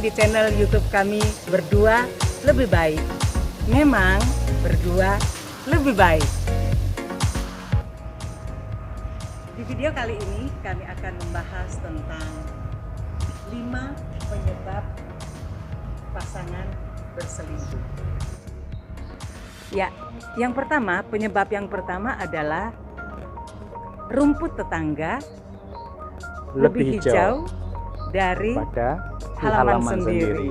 di channel YouTube kami Berdua Lebih Baik. Memang berdua lebih baik. Di video kali ini kami akan membahas tentang 5 penyebab pasangan berselingkuh. Ya, penyebab yang pertama adalah rumput tetangga lebih hijau dari pada halaman sendiri.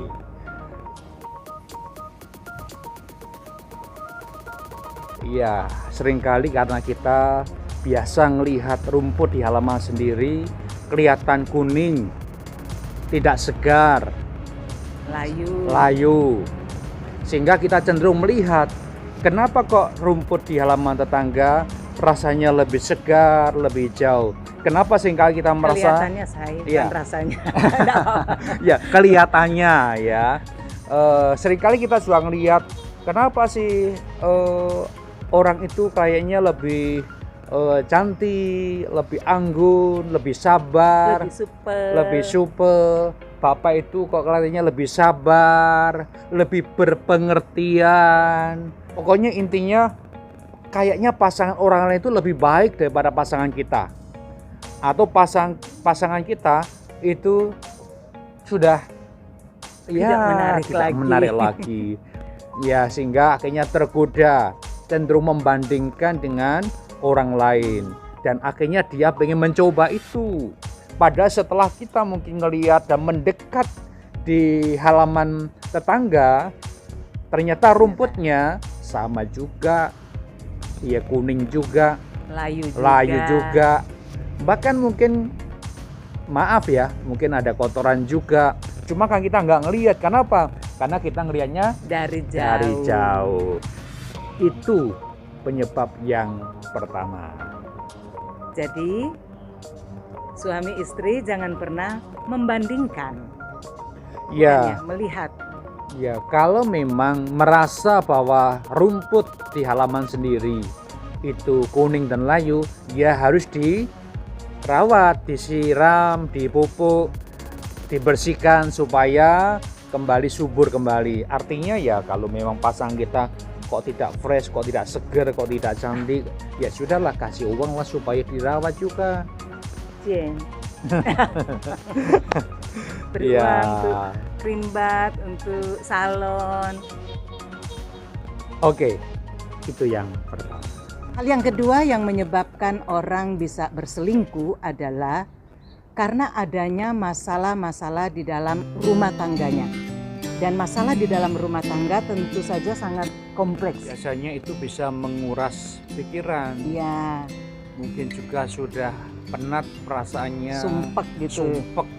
Iya, seringkali karena kita biasa melihat rumput di halaman sendiri kelihatan kuning, tidak segar, layu. Sehingga kita cenderung melihat, kenapa kok rumput di halaman tetangga rasanya lebih segar, lebih hijau? Kenapa seringkali kita merasa kelihatannya bukan rasanya. Ya, kelihatannya ya. Seringkali kita suka ngelihat kenapa sih orang itu kayaknya lebih cantik, lebih anggun, lebih sabar, lebih supel. Bapak itu kok kelihatannya lebih sabar, lebih berpengertian. Pokoknya intinya kayaknya pasangan orang lain itu lebih baik daripada pasangan kita. Atau pasangan kita itu sudah tidak menarik lagi. Ya, sehingga akhirnya tergoda, cenderung membandingkan dengan orang lain, dan akhirnya dia pengen mencoba itu. Padahal setelah kita mungkin ngelihat dan mendekat di halaman tetangga, ternyata rumputnya sama juga, ya kuning juga, layu juga. Bahkan mungkin mungkin ada kotoran juga. Cuma kan kita nggak ngelihat. Kenapa? Karena kita ngelihatnya dari jauh. Itu penyebab yang pertama. Jadi suami istri jangan pernah membandingkan. Ya, melihat. Ya, kalau memang merasa bahwa rumput di halaman sendiri itu kuning dan layu, ya harus dirawat, disiram, dipupuk, dibersihkan supaya kembali subur kembali. Artinya ya kalau memang pasangan kita kok tidak fresh, kok tidak seger, kok tidak cantik, ya sudahlah, kasih uang lah supaya dirawat juga. Beri uang untuk krimbat, untuk salon. Oke, itu yang pertama. Hal yang kedua yang menyebabkan orang bisa berselingkuh adalah karena adanya masalah-masalah di dalam rumah tangganya. Dan masalah di dalam rumah tangga tentu saja sangat kompleks. Biasanya itu bisa menguras pikiran. Iya. Mungkin juga sudah penat perasaannya, sumpek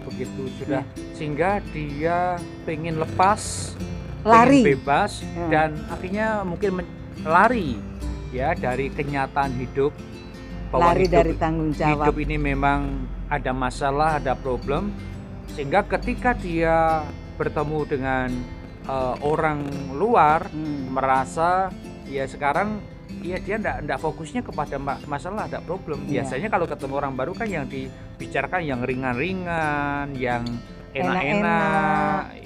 begitu sudah, sehingga dia pengen lepas, lari, pengen bebas, dan akhirnya mungkin lari ya dari kenyataan hidup, bahwa lari dari tanggung jawab. Hidup ini memang ada masalah, ada problem, sehingga ketika dia bertemu dengan orang luar, merasa ya sekarang ya dia enggak fokusnya kepada masalah, ada problem. Biasanya kalau ketemu orang baru kan yang dibicarakan yang ringan-ringan, yang enak-enak.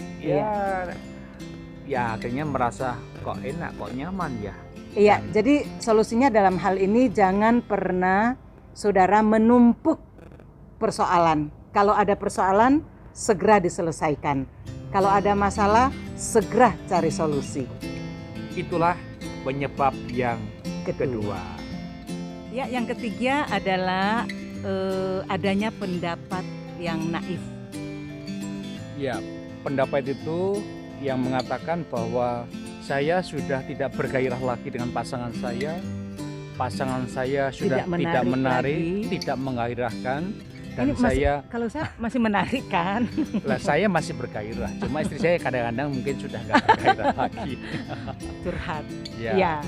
Ya akhirnya merasa kok enak, kok nyaman ya. Iya, jadi solusinya dalam hal ini jangan pernah saudara menumpuk persoalan. Kalau ada persoalan, segera diselesaikan. Kalau ada masalah, segera cari solusi. Itulah penyebab yang kedua. Ya, yang ketiga adalah adanya pendapat yang naif. Ya, pendapat itu yang mengatakan bahwa saya sudah tidak bergairah lagi dengan pasangan saya sudah tidak menarik, tidak menggairahkan, dan kalau saya masih menarik kan? Lah, saya masih bergairah, cuma istri saya kadang-kadang mungkin sudah nggak bergairah lagi. Curhat. Ya.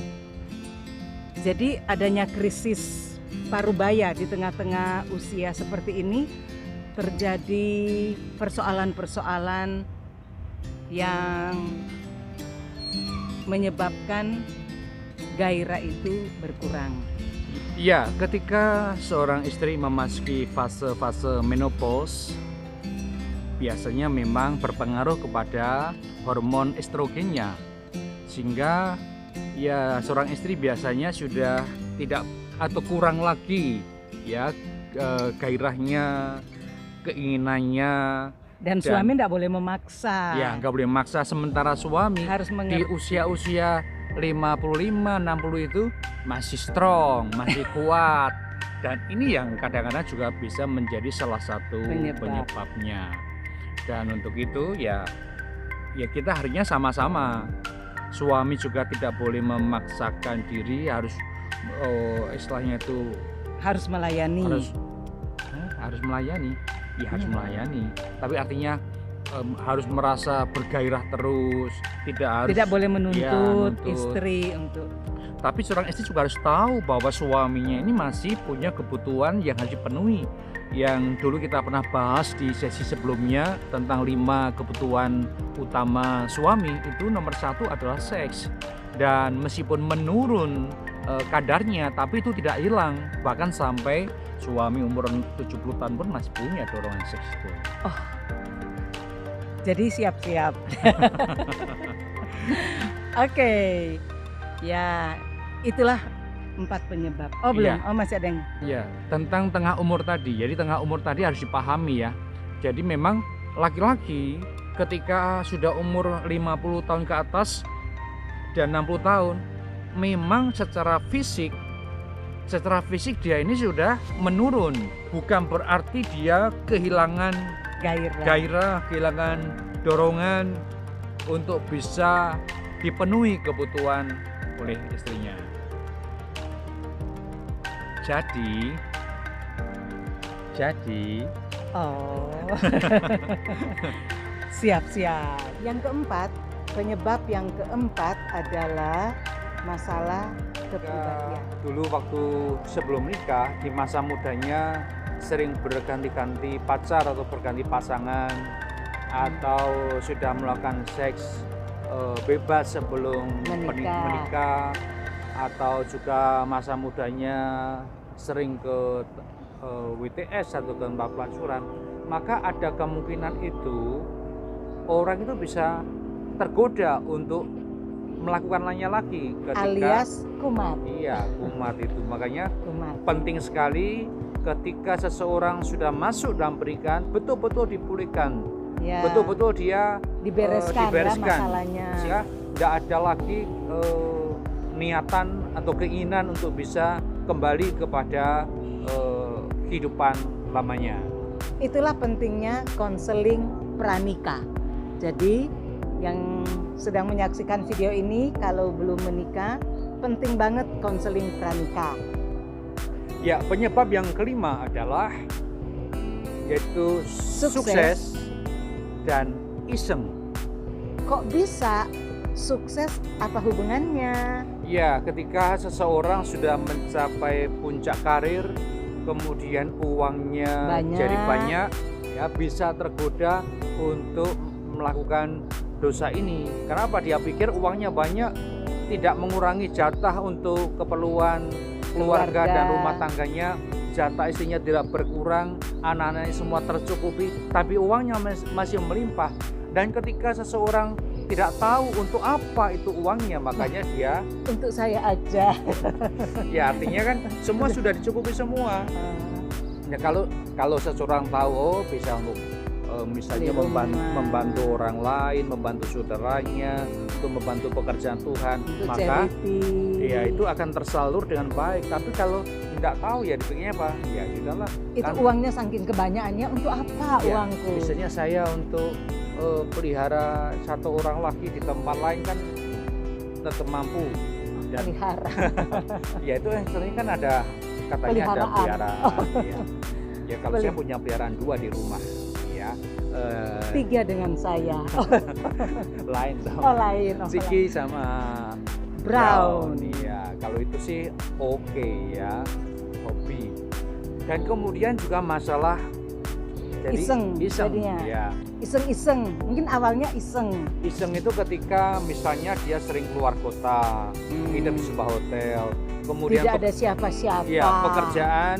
Jadi adanya krisis parubaya di tengah-tengah usia seperti ini, terjadi persoalan-persoalan yang menyebabkan gairah itu berkurang. Ya, ketika seorang istri memasuki fase-fase menopause, biasanya memang berpengaruh kepada hormon estrogennya, sehingga ya seorang istri biasanya sudah tidak atau kurang lagi ya gairahnya, keinginannya. Dan suami tidak boleh memaksa. Ya, nggak boleh memaksa. Sementara suami Harus di mengerti. usia-usia 55, 60 itu masih strong, masih kuat. Dan ini yang kadang-kadang juga bisa menjadi salah satu penyebabnya. Dan untuk itu ya kita harusnya sama-sama. Suami juga tidak boleh memaksakan diri, harus istilahnya itu harus melayani. Harus melayani. Ya harus melayani, tapi artinya harus merasa bergairah terus, tidak boleh menuntut istri untuk. Tapi seorang istri juga harus tahu bahwa suaminya ini masih punya kebutuhan yang harus dipenuhi. Yang dulu kita pernah bahas di sesi sebelumnya tentang 5 kebutuhan utama suami, itu nomor 1 adalah seks. Dan meskipun menurun kadarnya, tapi itu tidak hilang, bahkan sampai suami umur 70 tahun pun masih punya dorongan seks itu. Oh, jadi siap-siap. Oke, ya itulah 4 penyebab. Oh belum, Iya. Oh masih ada yang. Ya, tentang tengah umur tadi. Jadi tengah umur tadi harus dipahami ya. Jadi memang laki-laki ketika sudah umur 50 tahun ke atas dan 60 tahun, memang secara fisik dia ini sudah menurun. Bukan berarti dia kehilangan gairah, kehilangan dorongan untuk bisa dipenuhi kebutuhan oleh istrinya. Jadi Oh. Siap-siap. Penyebab yang keempat adalah masalah kepribadian. Dulu waktu sebelum nikah, di masa mudanya sering berganti-ganti pacar atau berganti pasangan, atau sudah melakukan seks bebas sebelum menikah, atau juga masa mudanya sering ke WTS atau ke tempat pelacuran, maka ada kemungkinan itu orang itu bisa tergoda untuk melakukannya lagi ketika alias kumat. Iya, kumat itu. Makanya kumat. Penting sekali ketika seseorang sudah masuk dalam pernikahan, betul-betul dipulihkan. Ya. Betul-betul dia dibereskan. Ya, masalahnya. Sehingga tidak ada lagi niatan atau keinginan untuk bisa kembali kepada kehidupan lamanya. Itulah pentingnya konseling pranikah. Jadi yang sedang menyaksikan video ini kalau belum menikah, penting banget konseling pranikah. Ya, penyebab yang kelima adalah yaitu sukses dan iseng. Kok bisa sukses, apa hubungannya? Ya, ketika seseorang sudah mencapai puncak karir, kemudian uangnya jadi banyak, ya bisa tergoda untuk melakukan dosa ini. Kenapa? Dia pikir uangnya banyak, tidak mengurangi jatah untuk keperluan keluarga dan rumah tangganya, jatah istrinya tidak berkurang, anak-anaknya semua tercukupi, tapi uangnya masih melimpah. Dan ketika seseorang tidak tahu untuk apa itu uangnya, makanya dia untuk saya aja. Ya, artinya kan semua sudah dicukupi semua. Ya, kalau seseorang tahu bisa untuk misalnya membantu orang lain, membantu saudaranya, untuk membantu pekerjaan Tuhan, untuk maka charity. Ya itu akan tersalur dengan baik. Tapi kalau tidak tahu ya dipikirnya apa? Ya sudahlah. Itu kan, uangnya saking kebanyakannya untuk apa ya, uangku? Misalnya saya untuk pelihara satu orang lagi di tempat lain kan tetap mampu. Dan, pelihara. Ya itu sebenarnya kan ada katanya ada peliharaan. Ya kalau saya punya peliharaan 2 di rumah. 3 dengan saya. Lain dong. Lain. Siki sama Brown. Iya, kalau itu sih oke ya, hobi. Dan kemudian juga masalah jadi iseng ya. Iseng. Mungkin awalnya iseng. Iseng itu ketika misalnya dia sering keluar kota, hidup di sebuah hotel, kemudian tidak ada siapa-siapa. Ya, pekerjaan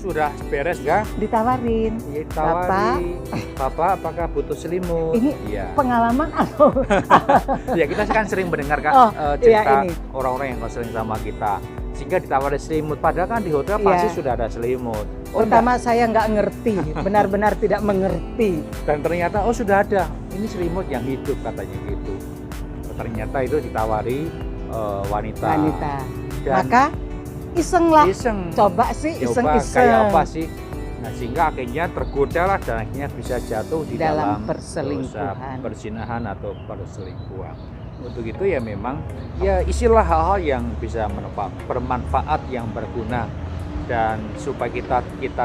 sudah beres nggak? Ditawarin. Ya, ditawari. Bapak apakah butuh selimut? Ini Iya. pengalaman atau Ya kita kan sering mendengar kan Oh, cerita iya, ini. orang-orang yang konseling sama kita, sehingga ditawari selimut. Padahal kan di hotel Iya. pasti sudah ada selimut. pertama saya nggak ngerti, benar-benar tidak mengerti. Dan ternyata oh sudah ada, ini selimut yang hidup katanya gitu. Ternyata itu ditawari wanita. Dan Maka iseng lah. iseng, Coba sih coba iseng-iseng. kayak apa sih. Nah sehingga akhirnya tergoda lah dan akhirnya bisa jatuh di Dalam dalam perselingkuhan. dosa perzinahan atau perselingkuhan. Untuk itu ya memang ya isilah hal-hal yang bisa bermanfaat, yang berguna, dan supaya kita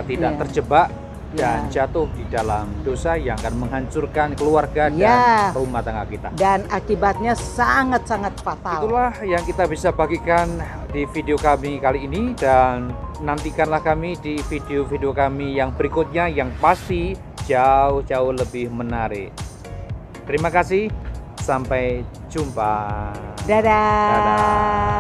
tidak Iya. terjebak dan Ya. jatuh di dalam dosa yang akan menghancurkan keluarga Ya. dan rumah tangga kita. Dan akibatnya sangat-sangat fatal. Itulah yang kita bisa bagikan di video kami kali ini, dan nantikanlah kami di video-video kami yang berikutnya yang pasti jauh-jauh lebih menarik. Terima kasih, sampai jumpa. Dadah. Dadah.